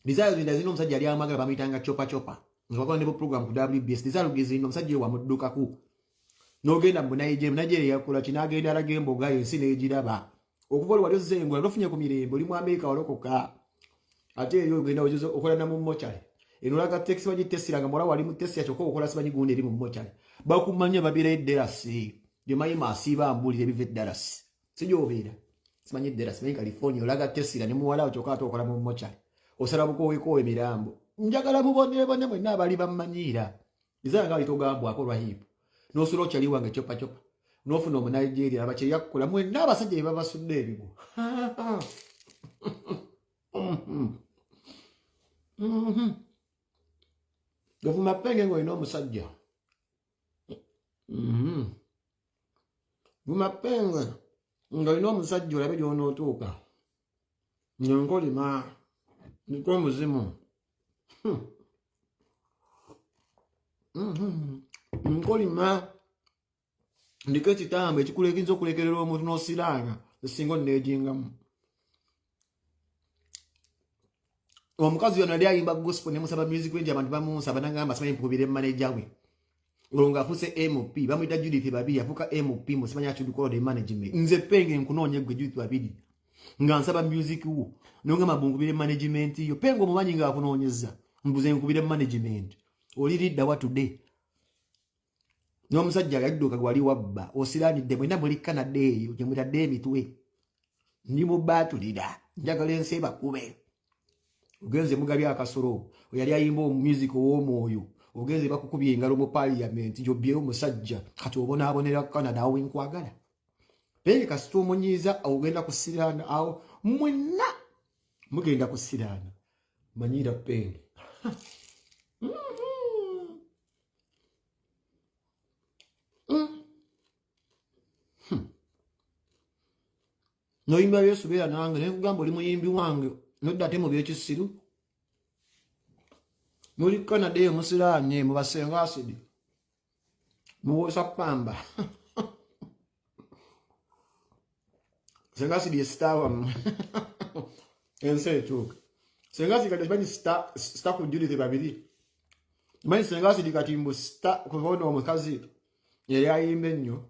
Desire zinda zino omusajja yali amagala bamitanga chopa. Ngakwa nebo program ku WBS. Desire ugezino omusajja wa mudduka ku. Nogenda mu Nigeria yakola kinagenda alagembo gayo ensi n'egiraba. Okuvola wali ozengo alofunye ku mirembo limu America walokoka. Ate yo ogenda ojuzo okola na mu mochari. Enulaga taxi waji tesiranga mola wali mu tesi yachoko okola sibanyi gundi eri mu mochari. Bakumanya babira edderasi. Demayi masiba ambulire bive edderasi. Sijo obera. Sibanyi edderasi mu California olaga tesira ne muwala ochoka atokola mu mochari. Osala buko emirambo. Njagala mubonere bone mwe nabali bamanyira. Izanga litogambwa akolwa hipo. No sulo chali wange chopa. Nofuna mu Nigeria abachiri yakkola mwe nabasajja babasudde ebigo. Gavuma penge ngo ino musajja. Guma penge ngo ino musajja olabe jono otuuka. Nyankoli ma niko muzimu. Nkoli ma ndike kitambe kikulekinzo kulekerera omuntu n'osiranga singo nejingamu. Omukazi yona ali ayimba gospel ne musaba music wenje abantu bamusaba nangamba simanyi mpubire manager we. Olonga afuse MP bamuyita Judith Babiri afuka MP musimanya achuduko de management. Nze penge nkunonye gwe Judith Babiri. Nga nsaba music wo nonga mabungubire management yo pengo mumanyi nga akunonyeza mbuze nkubire management. Oli leader wa today. No musajja yadduka gwali wabba osirani de mwenda muri Canada eyo je mwita de mitwe. Ndi mu batulira njagala enseba kube. Ugenze mugabi akasoro oyali ayimba music w'omwoyo ugenze bakukubye engalo mu parliament jo bye omusajja kati obona abonera Canada awo inkwagala penge kasito munyiza ogenda kusirana awo mwenna mugenda kusirana manyira penge. No imba Yesu bera nange ne kugamba oli muyimbi wange nodda ate mu byekisiru muri Canada eyo musiranye mu basenga asidi muwosa pamba senga asidi estawa ense chuka senga asidi kati bani sta ku Judith Babiri mani senga asidi kati mbu sta kuvono omukazi yali ayimbe nnyo